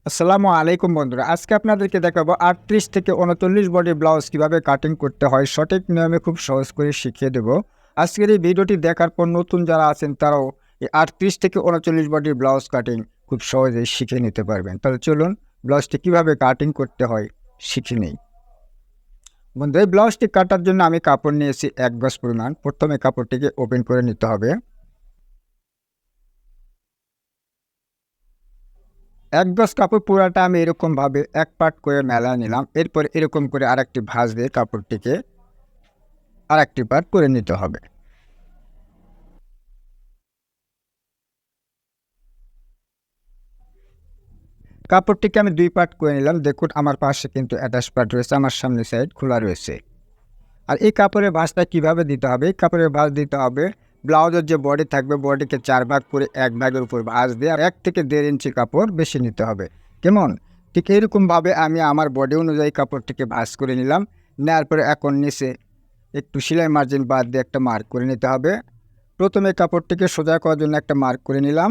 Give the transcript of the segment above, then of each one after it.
আসসালামু আলাইকুম বন্ধুরা, আজকে আপনাদেরকে দেখাবো ৩৮ থেকে ৩৯ বডি ব্লাউজ কিভাবে কাটিং করতে হয় সঠিক নিয়মে খুব সহজ করে শিখিয়ে দেব। আজকের এই ভিডিওটি দেখার পর নতুন যারা আছেন তারাও এই ৩৮ থেকে ৩৯ বডি ব্লাউজ কাটিং খুব সহজেই শিখে নিতে পারবেন। তাহলে চলুন ব্লাউজটি কিভাবে কাটিং করতে হয় শিখে নিই। বন্ধু, এই ব্লাউজটি কাটার জন্য আমি কাপড় নিয়েছি ১ গজ পরিমাণ। প্রথমে কাপড়টিকে ওপেন করে নিতে হবে। ১ গজ কাপড় পুরাটা আমি এরকমভাবে এক পার্ট করে মেলায় নিলাম। এরপর এরকম করে আরেকটি ভাঁজ দিয়ে কাপড়টিকে আরেকটি পার্ট করে নিতে হবে। কাপড়টিকে আমি ২ পার্ট করে নিলাম। দেখুন আমার পাশে কিন্তু অ্যাটাচ পার্ট রয়েছে, আমার সামনে সাইড খোলা রয়েছে। আর এই কাপড়ের ভাঁজটা কিভাবে দিতে হবে? এই কাপড়ের ভাঁজ দিতে হবে, ব্লাউজের যে বডি থাকবে বডিকে ৪ ভাগ করে ১ ভাগের উপর ভাঁজ দিয়ে ১ থেকে ১.৫ ইঞ্চি কাপড় বেশি নিতে হবে। কেমন? ঠিক এরকমভাবে আমি আমার বডি অনুযায়ী কাপড়টিকে ভাঁজ করে নিলাম। নেওয়ার পরে এখন নিচে একটু সেলাই মার্জিন বাদ দিয়ে একটা মার্ক করে নিতে হবে। প্রথমে কাপড়টিকে সোজা করার জন্য একটা মার্ক করে নিলাম।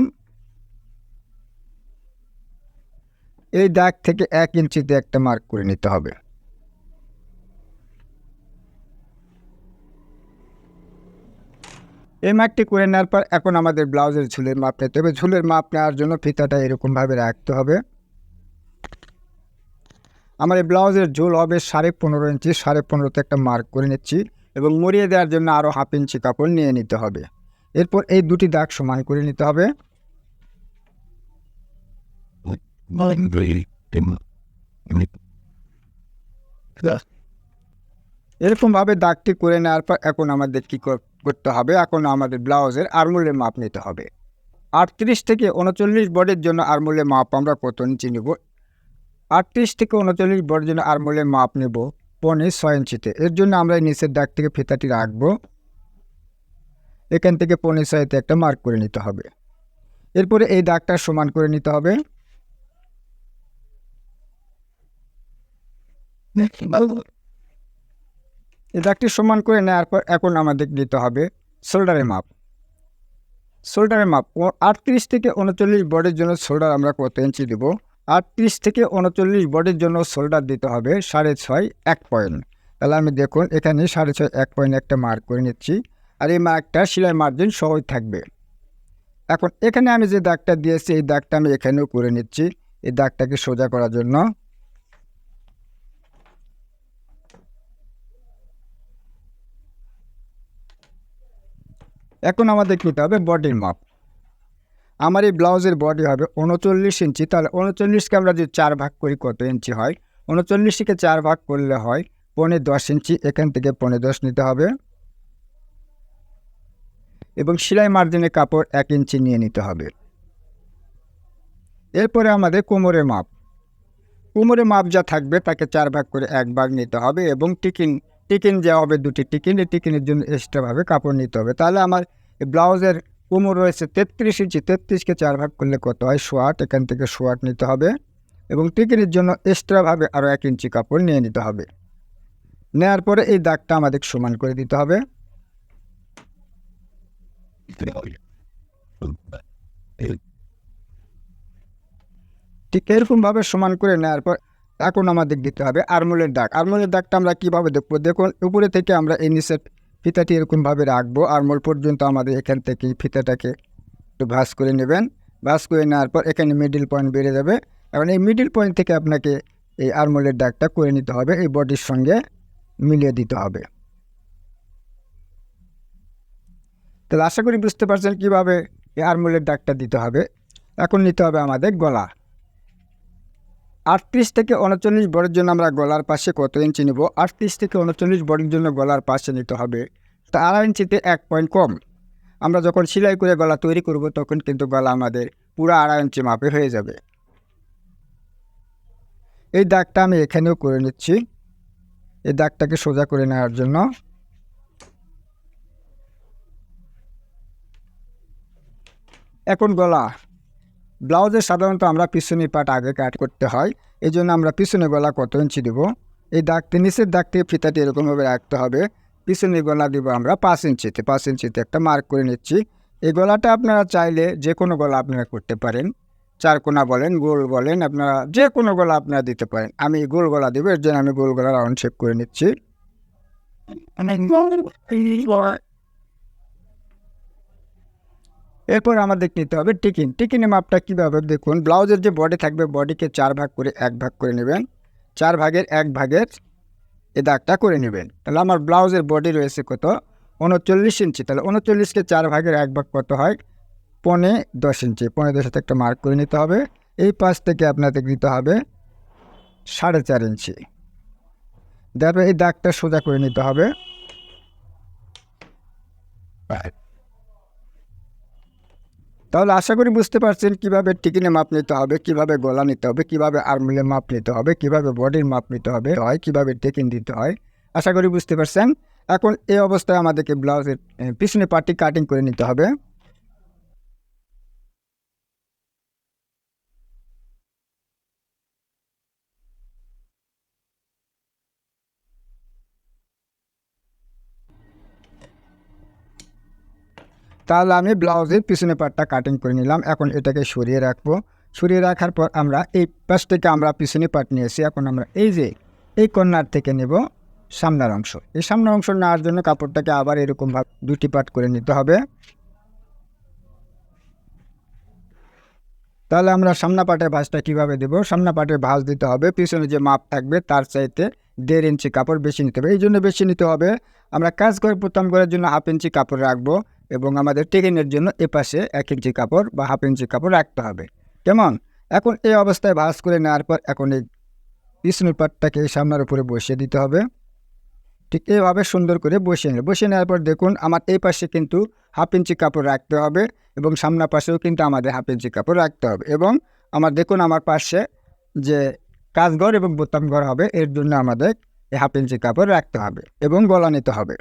এই দাগ থেকে ১ ইঞ্চিতে একটা মার্ক করে নিতে হবে। এই মার্কটি করে নেওয়ার পর এখন আমাদের ব্লাউজের ঝুলের মাপ নিতে হবে। ঝুলের মাপ নেওয়ার জন্য ফিতাটা এরকমভাবে রাখতে হবে। আমার এই ব্লাউজের ঝুল হবে ১৫.৫ ইঞ্চি। ১৫.৫তে একটা মার্ক করে নিচ্ছি এবং মুড়িয়ে দেওয়ার জন্য আরও ১/২ ইঞ্চি কাপড় নিয়ে নিতে হবে। এরপর এই দুটি দাগ সমান করে নিতে হবে। এরকমভাবে দাগটি করে নেওয়ার পর এখন আমাদের কী করতে হবে? এখন আমাদের ব্লাউজের আরমোলের মাপ নিতে হবে। ৩৮ থেকে ৩৯ বডির জন্য আরমোলের মাপ আমরা কত ইঞ্চি নেব? ৩৮ থেকে ৩৯ বডির জন্য আরমোলের মাপ নেব ৬.৫ ইঞ্চিতে। এর জন্য আমরা এই নিচের দাগ থেকে ফিতাটি রাখবো। এখান থেকে ৬.৫তে একটা মার্ক করে নিতে হবে। এরপরে এই দাগটা সমান করে নিতে হবে। এই দাগটি সমান করে নেওয়ার পর এখন আমাদের নিতে হবে শোল্ডারের মাপ। শোল্ডারের মাপ ৩৮ থেকে ৩৯ বডির জন্য শোল্ডার আমরা কত ইঞ্চি দেব? ৩৮ থেকে ৩৯ বডির জন্য শোল্ডার দিতে হবে ৬.৫ ১ পয়েন্ট। তাহলে আমি দেখুন এখানে ৬.৫ ১ পয়েন্ট একটা মার্ক করে নিচ্ছি। আর এই মার্কটা সেলাই মার্জিন সহজ থাকবে। এখন এখানে আমি যে দাগটা দিয়েছি এই দাগটা আমি এখানেও করে নিচ্ছি। এই দাগটাকে সোজা করার জন্য এখন আমাদের নিতে হবে বডির মাপ। আমার এই ব্লাউজের বডি হবে ৩৯ ইঞ্চি। তাহলে ৩৯কে আমরা যদি ৪ ভাগ করি কত ইঞ্চি হয়? ৩৯কে ৪ ভাগ করলে হয় ১৫.১০ ইঞ্চি। এখান থেকে ১৫.১০ নিতে হবে এবং সেলাই মার্জিনের কাপড় ১ ইঞ্চি নিয়ে নিতে হবে। এরপরে আমাদের কোমরের মাপ। কোমরের মাপ যা থাকবে তাকে ৪ ভাগ করে ১ ভাগ নিতে হবে এবং টিকিন যে হবে ২টি টিকিন, এই টিকিনের জন্য এক্সট্রাভাবে কাপড় নিতে হবে। তাহলে আমার এই ব্লাউজের কোমর রয়েছে ৩৩ ইঞ্চি। ৩৩কে ৪ ভাগ করলে কত হয়? ১৬.৮। এখান থেকে ১৬.৮ নিতে হবে এবং টিকিনের জন্য এক্সট্রাভাবে আরও ১ ইঞ্চি কাপড় নিয়ে নিতে হবে। নেওয়ার পরে এই দাগটা আমাদের সমান করে দিতে হবে। ঠিক এরকমভাবে সমান করে নেওয়ার পর এখন আমাদের দিতে হবে আরমোলের দাগ। আরমোলের দাগটা আমরা কীভাবে দেখবো? দেখুন উপরে থেকে আমরা এই নিচের ফিতাটি এরকমভাবে রাখবো। আরমোল পর্যন্ত আমাদের এখান থেকে ফিতাটাকে একটু ভাঁজ করে নেবেন। ভাঁজ করে নেওয়ার পর এখানে মিডল পয়েন্ট বেড়ে যাবে। এখন এই মিডল পয়েন্ট থেকে আপনাকে এই আরমোলের দাগটা করে নিতে হবে, এই বডির সঙ্গে মিলিয়ে দিতে হবে। তাহলে আশা করি বুঝতে পারছেন কীভাবে এই আরমোলের দাগটা দিতে হবে। এখন নিতে হবে আমাদের গলা। ৩৮ থেকে ৩৯ বডির জন্য আমরা গলার পাশে কত ইঞ্চি নেব? ৩৮ থেকে ৩৯ বডির জন্য গলার পাশে নিতে হবে ১.৫ ইঞ্চিতে ১ পয়েন্ট কম। আমরা যখন সেলাই করে গলা তৈরি করব তখন কিন্তু গলা আমাদের পুরো ২.৫ ইঞ্চি মাপে হয়ে যাবে। এই দাগটা আমি এখানেও করে নিচ্ছি। এই দাগটাকে সোজা করে নেওয়ার জন্য এখন গলা। ব্লাউজে সাধারণত আমরা পিছনের পাট আগে কাট করতে হয়, এই জন্য আমরা পিছনে গলা কত ইঞ্চি দেব? এই দাগটি নিচের দাগ থেকে ফিতাটি এরকমভাবে রাখতে হবে। পিছনে গলা দেবো আমরা ৫ ইঞ্চিতে। ৫ ইঞ্চিতে একটা মার্ক করে নিচ্ছি। এই গলাটা আপনারা চাইলে যে কোনো গলা আপনারা করতে পারেন। চার কোনা বলেন, গোল বলেন, আপনারা যে কোনো গলা আপনারা দিতে পারেন। আমি গোল গলা দেবো, এর জন্য আমি গোল গলা রাউন্ড শেপ করে নিচ্ছি। এরপর আমাদের নিতে হবে টিকিন। টিকিনের মাপটা কীভাবে দেখুন, ব্লাউজের যে বডি থাকবে বডিকে 4 ভাগ করে 1 ভাগ করে নেবেন। 4 ভাগের 1 ভাগের এই দাগটা করে নেবেন। তাহলে আমার ব্লাউজের বডি রয়েছে কত, 39 ইঞ্চি। তাহলে 39কে 4 ভাগের 1 ভাগ কত হয়, 15.10 ইঞ্চি। 15.10 সাথে একটা মার্ক করে নিতে হবে। এই পাশ থেকে আপনাদের দিতে হবে 4.5 ইঞ্চি। তারপর এই দাগটা সোজা করে নিতে হবে। তাহলে আশা করি বুঝতে পারছেন কীভাবে টিকিনে মাপ নিতে হবে, কীভাবে গলা নিতে হবে, কীভাবে আর্মহোলের মাপ নিতে হবে, কীভাবে বডির মাপ নিতে হবে, কীভাবে টিকিন দিতে হয়। আশা করি বুঝতে পারছেন। এখন এই অবস্থায় আমাদেরকে ব্লাউজের পিছনে পার্টটি কাটিং করে নিতে হবে। তাহলে আমি ব্লাউজের পিছনে পার্টটা কাটিং করে নিলাম। এখন এটাকে সরিয়ে রাখবো। সরিয়ে রাখার পর আমরা এই পাশ থেকে আমরা পিছনে পার্ট নিয়েছি। এখন আমরা এই যে এই কর্নার থেকে নেব সামনের অংশ। এই সামনের অংশ নেওয়ার জন্য কাপড়টাকে আবার এরকমভাবে 2টি পার্ট করে নিতে হবে। তাহলে আমরা সামনা পাটের ভাঁজটা কীভাবে দেবো, সামনা পাটের ভাঁজ দিতে হবে পিছনে যে মাপ থাকবে তার চাইতে 1.5 ইঞ্চি কাপড় বেশি নিতে হবে। এই জন্য বেশি নিতে হবে, আমরা কাজ করে প্রথম করার জন্য 1/2 ইঞ্চি কাপড় রাখবো এবং আমাদের টেকিনের জন্য এপাশে 1 ইঞ্চি কাপড় বা 1/2 ইঞ্চি কাপড় রাখতে হবে। কেমন? এখন এই অবস্থায় ভাঁজ করে নেওয়ার পর এখন এই পিছনের পাটটাকে সামনের উপরে বসিয়ে দিতে হবে। ঠিক এইভাবে সুন্দর করে বসিয়ে নেব। বসিয়ে নেওয়ার পর দেখুন আমার এই পাশে কিন্তু 1/2 ইঞ্চি কাপড় রাখতে হবে এবং সামনের পাশেও কিন্তু আমাদের 1/2 ইঞ্চি কাপড় রাখতে হবে। এবং আমার দেখুন আমার পাশে যে কাজঘর এবং বোতাম ঘর হবে এর জন্য আমাদের এই 1/2 ইঞ্চি কাপড় রাখতে হবে এবং গলা নিতে হবে।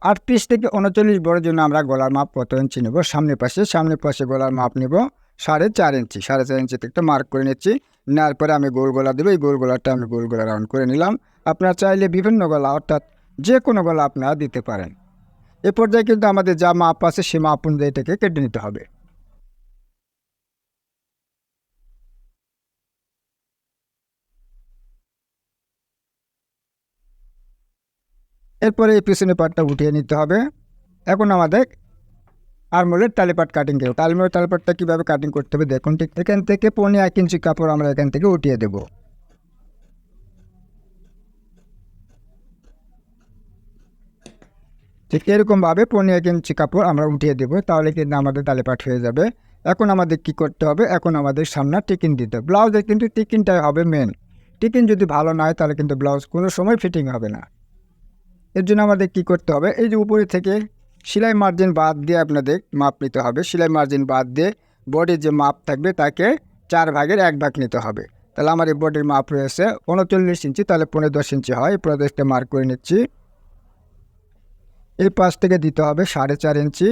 38 থেকে 39 বড়ের জন্য আমরা গলার মাপ কত ইঞ্চি নেব, সামনের পাশে গলার মাপ নেব 4.5 ইঞ্চি। 4.5 ইঞ্চিতে একটা মার্ক করে নিচ্ছি। নেওয়ার পরে আমি গোল গলা দেবো। এই গোল গলাটা আমি গোল গলা রাউন্ড করে নিলাম। আপনারা চাইলে বিভিন্ন গলা অর্থাৎ যে কোনো গলা আপনারা দিতে পারেন। এ পর্যায়ে কিন্তু আমাদের যা মাপ আছে সে মাপ অনুযায়ী এটাকে কেটে নিতে হবে। এরপরে এই পিছনের পাটটা উঠিয়ে নিতে হবে। এখন আমাদের আর্মহোলের তালিপাট কাটিং করব। আর্মহোলের তালিপাটটা কীভাবে কাটিং করতে হবে দেখুন। ঠিক এখান থেকে 1.5 ইঞ্চি কাপড় আমরা এখান থেকে উঠিয়ে দেব। ঠিক এরকমভাবে 1.5 ইঞ্চি কাপড় আমরা উঠিয়ে দেব, তাহলে কিন্তু আমাদের তালিপাট হয়ে যাবে। এখন আমাদের কি করতে হবে, এখন আমাদের সামনে টিকিন দিতে হবে। ব্লাউজে কিন্তু টিকিনটাই হবে মেন। টিকিন যদি ভালো না হয় তাহলে কিন্তু ব্লাউজ কোনো সময় ফিটিং হবে না। এর জন্য আমাদের কি করতে হবে, এই যে উপরে থেকে সেলাই মার্জিন বাদ দিয়ে আপনাদের মাপ নিতে হবে। সেলাই মার্জিন বাদ দিয়ে বডির যে মাপ থাকবে তাকে 4 ভাগের 1 ভাগ নিতে হবে। তাহলে আমার এই বডির মাপ রয়েছে 39 ইঞ্চি, তাহলে 15.10 ইঞ্চি হয়। 15.10টা মার্ক করে নিচ্ছি। এই পাশ থেকে দিতে হবে 4.5 ইঞ্চি।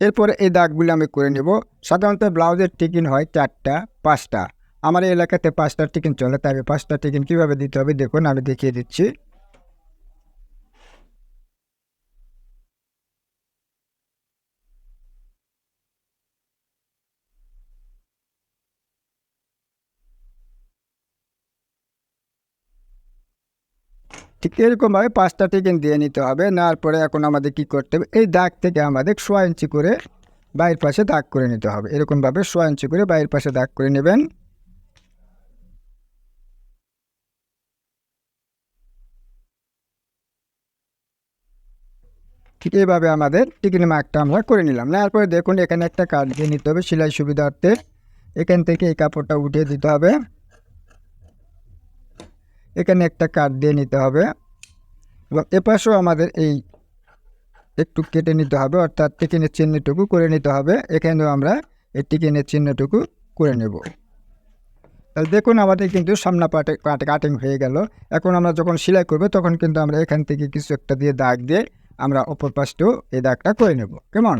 এরপরে এই দাগগুলি আমি করে নেব। সাধারণত ব্লাউজের টিকিন হয় 4টা 5টা। আমার এই এলাকাতে 5টা টিকিন চলে, তাই 5টা টিকিন কীভাবে দিতে হবে দেখুন, আমি দেখিয়ে দিচ্ছি। ঠিক এরকমভাবে 5টা টিকিন দিয়ে নিতে হবে। নেওয়ার পরে এখন আমাদের কি করতে হবে, এই দাগ থেকে আমাদের 1.5 ইঞ্চি করে বাইরের পাশে দাগ করে নিতে হবে। এরকমভাবে 1.5 ইঞ্চি করে বাইরের পাশে দাগ করে নেবেন। ঠিক এইভাবে আমাদের টিকিনের মার্কটা আমরা করে নিলাম। নেওয়ার পরে দেখুন এখানে একটা কাট দিয়ে নিতে হবে সেলাই সুবিধার্থে। এখান থেকে এই কাপড়টা উঠিয়ে দিতে হবে। এখানে একটা কাট দিয়ে নিতে হবে এবং এপাশেও আমাদের এই একটু কেটে নিতে হবে, অর্থাৎ টিকিনের চিহ্নটুকু করে নিতে হবে। এখানেও আমরা এই টিকিনের চিহ্নটুকু করে নেব। তাহলে দেখুন আমাদের কিন্তু সামনা পাটে কাটিং হয়ে গেল। এখন আমরা যখন সেলাই করব তখন কিন্তু আমরা এখান থেকে কিছু একটা দিয়ে দাগ দিয়ে আমরা অপর পাশটাও এই দাগটা করে নেব। কেমন?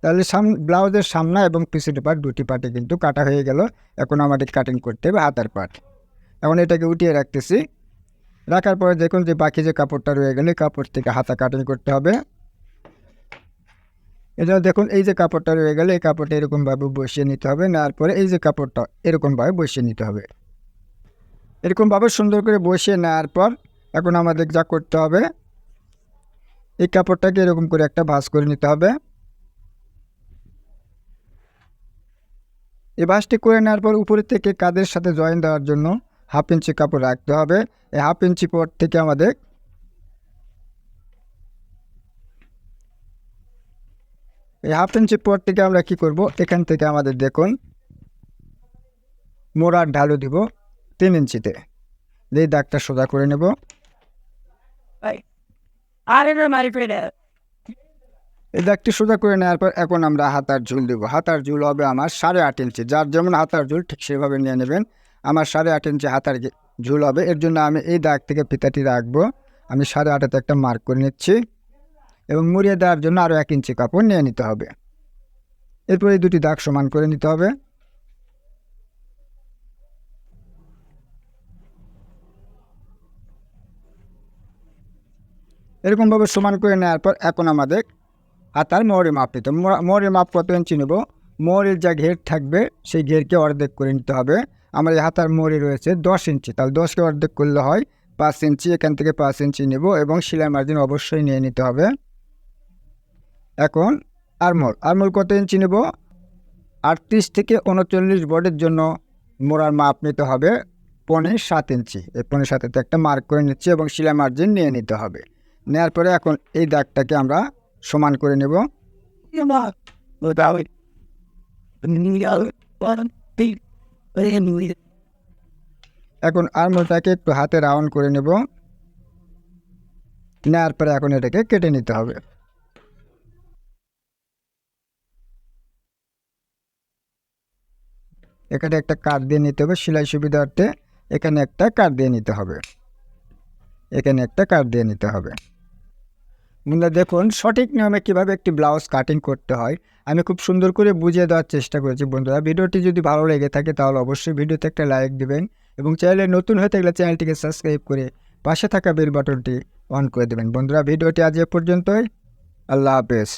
তাহলে ব্লাউজের সামনা এবং পিছনের পাট 2টি পার্টে কিন্তু কাটা হয়ে গেল। এখন আমাদের কাটিং করতে হবে হাতার পাট। এখন এটাকে উঠিয়ে রাখতেছি। রাখার পরে দেখুন যে বাকি যে কাপড়টা রয়ে গেলে কাপড় থেকে হাতা কাটিং করতে হবে। এটা দেখুন এই যে কাপড়টা রয়ে গেলে এই কাপড়টা এরকমভাবে বসিয়ে নিতে হবে, নেওয়ার পরে এই যে কাপড়টা এরকমভাবে বসিয়ে নিতে হবে। এরকমভাবে সুন্দর করে বসিয়ে নেওয়ার পর এখন আমাদের যা করতে হবে, এই কাপড়টাকে এরকম করে একটা ভাঁজ করে নিতে হবে। এই ভাঁজটি করে নেওয়ার পর উপরে থেকে কাঁধের সাথে জয়েন দেওয়ার জন্য 1/2 ইঞ্চি কাপড় রাখতে হবে। এই 1/2 ইঞ্চি পর থেকে আমাদের আমরা কি করব, এখান থেকে আমাদের দেখুন মোড়ার ঢালু দিব 3 ইঞ্চিতে। এই দাগটা সোজা করে নেব। এই দাগটি সোজা করে নেওয়ার পর এখন আমরা হাতার ঝুল দেবো। হাতার ঝুল হবে আমার 8.5 ইঞ্চি। যার যেমন হাতার ঝুল ঠিক সেভাবে নিয়ে নেবেন। আমার 8.5 ইঞ্চি হাতার ঝুল হবে। এর জন্য আমি এই দাগ থেকে ফিতাটি রাখবো। আমি 8.5-তে একটা মার্ক করে নিচ্ছি এবং মুড়িয়ে দেওয়ার জন্য আরও 1 ইঞ্চি কাপড় নিয়ে নিতে হবে। এরপর এই দুটি দাগ সমান করে নিতে হবে। এরকমভাবে সমান করে নেওয়ার পর এখন আমাদের হাতার মোহরের মাপ নিতে হবে। মোহরের মাপ কত ইঞ্চি নেব, মোহরের যা ঘের থাকবে সেই ঘেরকে অর্ধেক করে নিতে হবে। আমার এই হাতার মোহরে রয়েছে 10 ইঞ্চি, তাহলে 10কে অর্ধেক করলে হয় 5 ইঞ্চি। এখান থেকে 5 ইঞ্চি নেব এবং সেলাই মার্জিন অবশ্যই নিয়ে নিতে হবে। এখন আরমোল কত ইঞ্চি নেব, 38 থেকে 39 বডির জন্য মোড়ার মাপ নিতে হবে 7.5 ইঞ্চি। এই 7.5-তে একটা মার্ক করে নিচ্ছি এবং সেলাই মার্জিন নিয়ে নিতে হবে। নেওয়ার পরে এখন এই দাগটাকে আমরা সমান করে নেব। এখন আরমোলটাকে একটু হাতে রাউন্ড করে নেব। নেওয়ার পরে এখন এটাকে কেটে নিতে হবে। এখানে একটা কাট দিয়ে নিতে হবে সেলাই সুবিধার্থে। এখানে একটা কাট দিয়ে নিতে হবে, এখানে একটা কাট দিয়ে নিতে হবে। বন্ধুরা দেখুন সঠিক নিয়মে কীভাবে একটি ব্লাউজ কাটিং করতে হয় আমি খুব সুন্দর করে বুঝিয়ে দেওয়ার চেষ্টা করেছি। বন্ধুরা ভিডিওটি যদি ভালো লেগে থাকে তাহলে অবশ্যই ভিডিওতে একটা লাইক দিবেন এবং চ্যানেলে নতুন হয়ে থাকলে চ্যানেলটিকে সাবস্ক্রাইব করে পাশে থাকা বেল বাটনটি অন করে দেবেন। বন্ধুরা ভিডিওটি আজ এ পর্যন্তই। আল্লাহ হাফেজ।